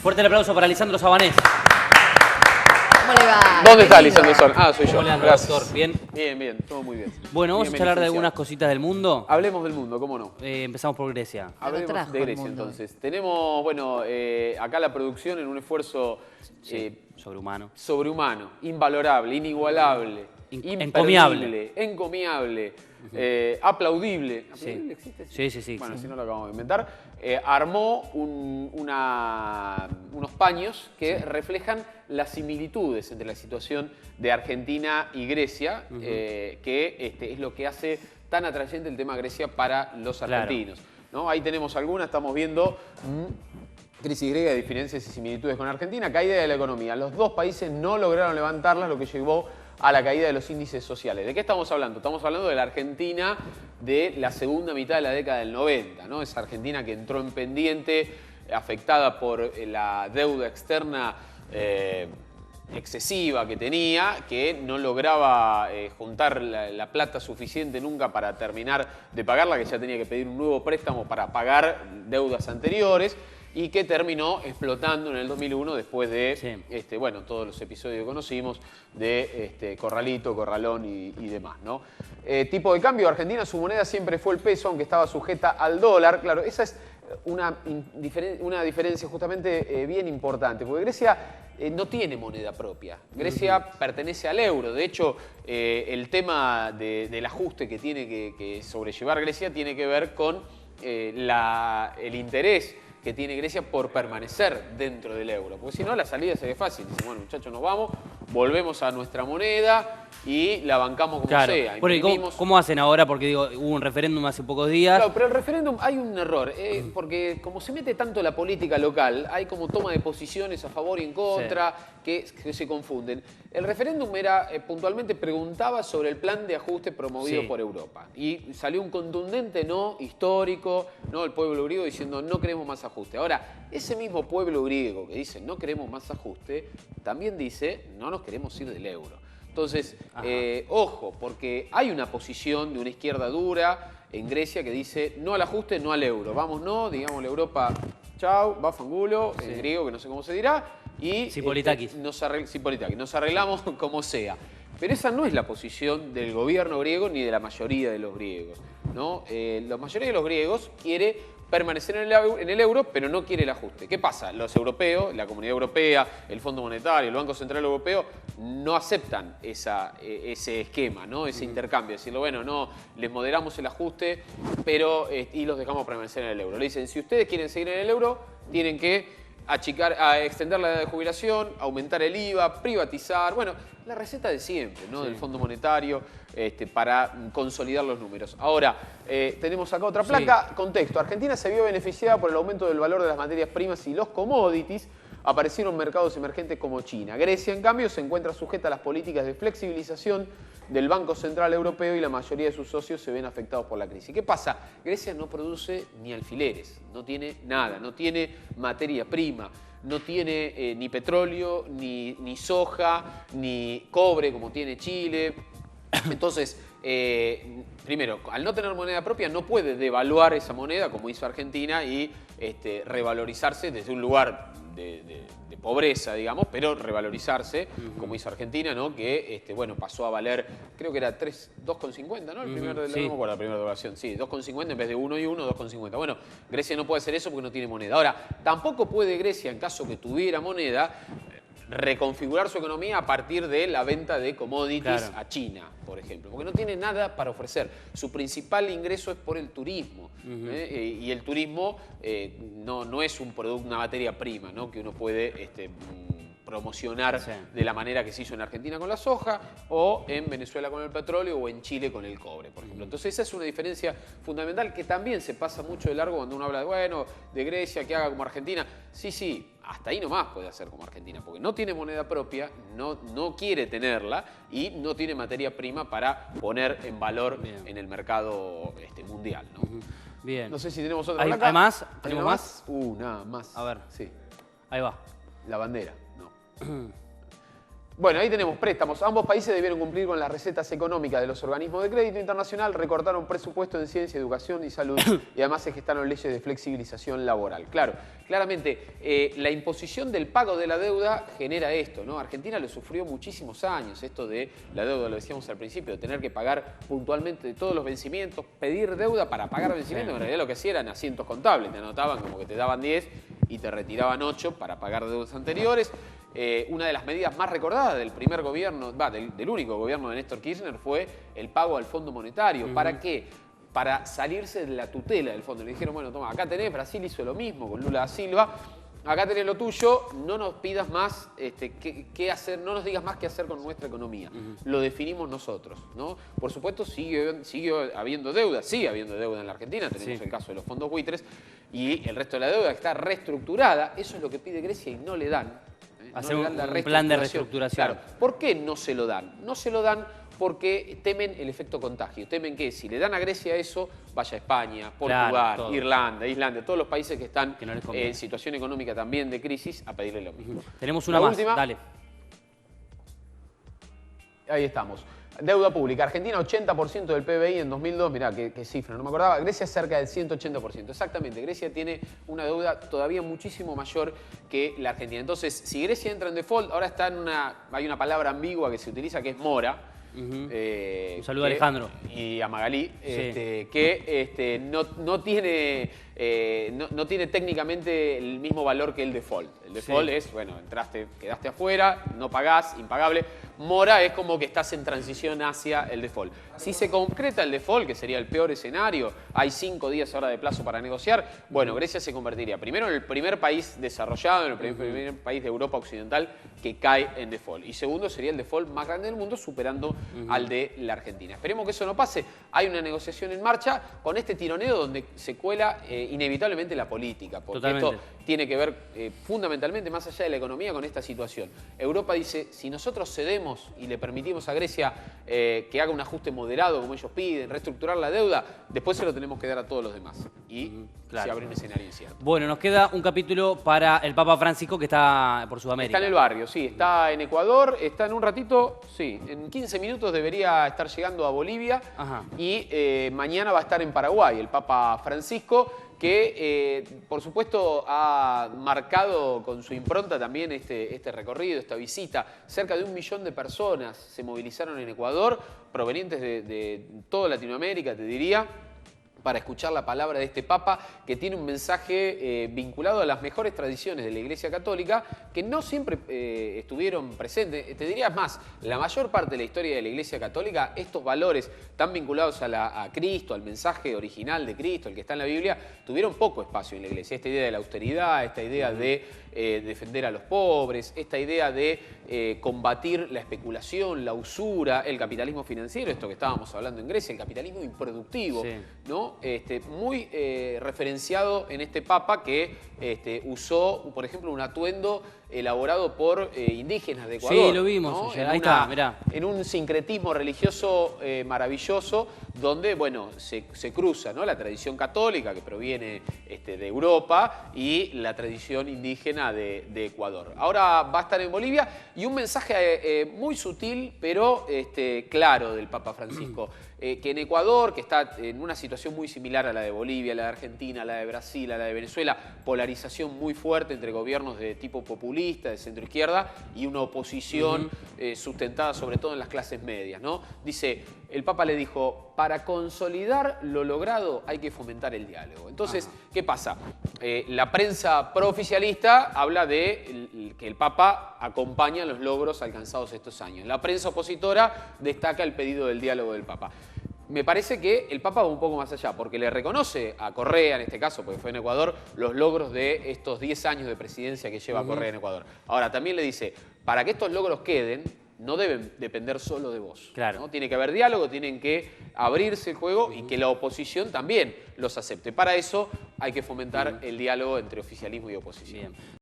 Fuerte el aplauso para Lisandro Sabanés. ¿Cómo le va? ¿Dónde está Lisandro Sabanés? Ah, soy yo. Hola, Gracias. doctor. ¿Bien? Bien, bien, todo muy bien. Bueno, vamos a Bien, charlar de licenciado. algunas cositas del mundo. Hablemos del mundo, ¿cómo no? Empezamos por Grecia. Hablemos trajo de al Grecia, mundo. entonces. Tenemos, bueno, acá la producción en un esfuerzo Sobrehumano. sobrehumano, invalorable, inigualable, Encomiable. encomiable, aplaudible. Sí. ¿Aplaudible existe? Sí. Bueno, si no lo acabamos de inventar. Armó unos paños que reflejan las similitudes entre la situación de Argentina y Grecia, que es lo que hace tan atrayente el tema Grecia para los argentinos. ¿No? Ahí tenemos algunas, estamos viendo crisis griega, diferencias y similitudes con Argentina, caída de la economía. Los dos países no lograron levantarlas, lo que llevó a la caída de los índices sociales. ¿De qué estamos hablando? Estamos hablando de la Argentina de la segunda mitad de la década del 90, ¿no? Esa Argentina que entró en pendiente, afectada por la deuda externa excesiva que tenía, que no lograba juntar la plata suficiente nunca para terminar de pagarla, que ya tenía que pedir un nuevo préstamo para pagar deudas anteriores, y que terminó explotando en el 2001 después de, bueno, todos los episodios que conocimos de Corralito, Corralón y demás, ¿no? Tipo de cambio, Argentina, su moneda siempre fue el peso, aunque estaba sujeta al dólar. Claro, esa es una diferencia justamente bien importante, porque Grecia no tiene moneda propia. Grecia pertenece al euro. De hecho, el tema del ajuste que tiene que sobrellevar Grecia tiene que ver con el interés que tiene Grecia por permanecer dentro del euro. Porque si no, la salida sería fácil. Dicen, bueno, muchachos, nos vamos, volvemos a nuestra moneda y la bancamos como sea. Bueno, ¿y cómo hacen ahora? Porque digo, hubo un referéndum hace pocos días. Claro, pero el referéndum hay un error, porque como se mete tanto la política local, hay como toma de posiciones a favor y en contra que se confunden. El referéndum era, puntualmente preguntaba sobre el plan de ajuste promovido por Europa. Y salió un contundente no histórico, no el pueblo griego diciendo no queremos más ajuste. Ahora, ese mismo pueblo griego que dice no queremos más ajuste, también dice no nos queremos ir del euro. Entonces, ojo, porque hay una posición de una izquierda dura en Grecia que dice no al ajuste, no al euro. Vamos, no, digamos la Europa, chau, va fangulo, en griego que no sé cómo se dirá, y Cipolitakis. Nos arreglamos como sea. Pero esa no es la posición del gobierno griego ni de la mayoría de los griegos, ¿no? La mayoría de los griegos quiere permanecer en el euro, pero no quiere el ajuste. ¿Qué pasa? Los europeos, la Comunidad Europea, el Fondo Monetario, el Banco Central Europeo, no aceptan ese esquema, ¿no? Ese intercambio. Decirlo, bueno, no, les moderamos el ajuste, pero y los dejamos permanecer en el euro. Le dicen, si ustedes quieren seguir en el euro, tienen que extender la edad de jubilación, aumentar el IVA, privatizar, bueno, la receta de siempre, ¿no? Del Fondo Monetario para consolidar los números. Ahora, tenemos acá otra placa, contexto. Argentina se vio beneficiada por el aumento del valor de las materias primas y los commodities. Aparecieron mercados emergentes como China. Grecia, en cambio, se encuentra sujeta a las políticas de flexibilización del Banco Central Europeo y la mayoría de sus socios se ven afectados por la crisis. ¿Qué pasa? Grecia no produce ni alfileres, no tiene nada, no tiene materia prima, no tiene ni petróleo, ni soja, ni cobre como tiene Chile. Entonces, primero, al no tener moneda propia no puede devaluar esa moneda como hizo Argentina y revalorizarse desde un lugar de pobreza, digamos, pero revalorizarse, como hizo Argentina, ¿no? Que bueno, pasó a valer, creo que era 2,50, ¿no? El primer no me acuerdo la primera devaluación. Sí, 2,50 en vez de 1 y 1, 2,50. Bueno, Grecia no puede hacer eso porque no tiene moneda. Ahora, tampoco puede Grecia, en caso que tuviera moneda, reconfigurar su economía a partir de la venta de commodities a China, por ejemplo, porque no tiene nada para ofrecer. Su principal ingreso es por el turismo, y el turismo no es un producto, una materia prima, ¿no? Que uno puede promocionar de la manera que se hizo en Argentina con la soja, o en Venezuela con el petróleo, o en Chile con el cobre, por ejemplo. Entonces esa es una diferencia fundamental que también se pasa mucho de largo cuando uno habla de Grecia, que haga como Argentina. Sí, hasta ahí nomás puede hacer como Argentina, porque no tiene moneda propia, no quiere tenerla y no tiene materia prima para poner en valor en el mercado mundial, ¿no? Bien. No sé si tenemos otra placa. ¿Hay más? ¿Hay ¿Tenemos más? más? Nada más. A ver. Sí. Ahí va. La bandera, no. Bueno, ahí tenemos préstamos. Ambos países debieron cumplir con las recetas económicas de los organismos de crédito internacional, recortaron presupuesto en ciencia, educación y salud y además se gestaron leyes de flexibilización laboral. Claro, claramente la imposición del pago de la deuda genera esto, ¿no? Argentina lo sufrió muchísimos años, esto de la deuda, lo decíamos al principio, de tener que pagar puntualmente todos los vencimientos, pedir deuda para pagar vencimientos, en realidad lo que hacía eran asientos contables, te anotaban como que te daban 10 y te retiraban 8 para pagar deudas anteriores. Una de las medidas más recordadas del primer gobierno, del único gobierno de Néstor Kirchner, fue el pago al Fondo Monetario. ¿Para qué? Para salirse de la tutela del fondo. Le dijeron, bueno, toma, acá tenés, Brasil hizo lo mismo con Lula da Silva, acá tenés lo tuyo, no nos pidas más qué hacer, no nos digas más qué hacer con nuestra economía. Lo definimos nosotros, ¿no? Por supuesto, sigue habiendo deuda, sigue habiendo deuda en la Argentina, tenemos el caso de los fondos buitres, y el resto de la deuda está reestructurada, eso es lo que pide Grecia y no le dan. Hacer un plan de reestructuración. Claro. ¿Por qué no se lo dan? No se lo dan porque temen el efecto contagio. Temen que si le dan a Grecia eso, vaya a España, Portugal, Irlanda, Islandia, todos los países que están en situación económica también de crisis, a pedirle lo mismo. Tenemos una más, última. Dale. Ahí estamos. Deuda pública. Argentina, 80% del PBI en 2002. Mirá, qué cifra, no me acordaba. Grecia, cerca del 180%. Exactamente, Grecia tiene una deuda todavía muchísimo mayor que la Argentina. Entonces, si Grecia entra en default, ahora está hay una palabra ambigua que se utiliza que es mora. Un saludo a Alejandro. Y a Magalí, que no tiene técnicamente el mismo valor que el default. El default es, bueno, entraste, quedaste afuera, no pagás, impagable. Mora es como que estás en transición hacia el default. Si se concreta el default, que sería el peor escenario, hay 5 días ahora de plazo para negociar, bueno, Grecia se convertiría primero en el primer país desarrollado, en el primer país de Europa Occidental que cae en default. Y segundo, sería el default más grande del mundo, superando al de la Argentina. Esperemos que eso no pase. Hay una negociación en marcha con este tironeo donde se cuela inevitablemente la política, porque esto tiene que ver fundamentalmente, más allá de la economía, con esta situación. Europa dice, si nosotros cedemos y le permitimos a Grecia que haga un ajuste moderado, como ellos piden, reestructurar la deuda, después se lo tenemos que dar a todos los demás. Y se abre un escenario incierto. Bueno, nos queda un capítulo para el Papa Francisco que está por Sudamérica. Está en el barrio, sí, está en Ecuador, está en un ratito, sí, en 15 minutos debería estar llegando a Bolivia. Y mañana va a estar en Paraguay el Papa Francisco, que por supuesto ha marcado con su impronta también este recorrido, esta visita. Cerca de 1 millón de personas se movilizaron en Ecuador, provenientes de toda Latinoamérica, te diría, para escuchar la palabra de este Papa, que tiene un mensaje vinculado a las mejores tradiciones de la Iglesia Católica, que no siempre estuvieron presentes. Te diría más, la mayor parte de la historia de la Iglesia Católica, estos valores tan vinculados a Cristo, al mensaje original de Cristo, el que está en la Biblia, tuvieron poco espacio en la Iglesia. Esta idea de la austeridad, esta idea de defender a los pobres, esta idea de combatir la especulación, la usura, el capitalismo financiero, esto que estábamos hablando en Grecia, el capitalismo improductivo, ¿no? Muy referenciado en este Papa que usó, por ejemplo, un atuendo elaborado por indígenas de Ecuador. Sí, lo vimos, ¿no? Ahí está, mirá. En un sincretismo religioso maravilloso, donde, bueno, se cruza, ¿no?, la tradición católica que proviene de Europa y la tradición indígena de Ecuador. Ahora va a estar en Bolivia y un mensaje muy sutil, pero claro, del Papa Francisco. Que en Ecuador, que está en una situación muy similar a la de Bolivia, a la de Argentina, a la de Brasil, a la de Venezuela, polarización muy fuerte entre gobiernos de tipo populista, de centro izquierda, y una oposición sustentada sobre todo en las clases medias, ¿no? Dice, el Papa le dijo, para consolidar lo logrado hay que fomentar el diálogo. Entonces, ¿qué pasa? La prensa prooficialista habla de que el Papa acompaña los logros alcanzados estos años. La prensa opositora destaca el pedido del diálogo del Papa. Me parece que el Papa va un poco más allá, porque le reconoce a Correa, en este caso, porque fue en Ecuador, los logros de estos 10 años de presidencia que lleva Correa en Ecuador. Ahora, también le dice, para que estos logros queden, no deben depender solo de vos. Claro. ¿no? Tiene que haber diálogo, tienen que abrirse el juego y que la oposición también los acepte. Para eso hay que fomentar el diálogo entre oficialismo y oposición. Bien.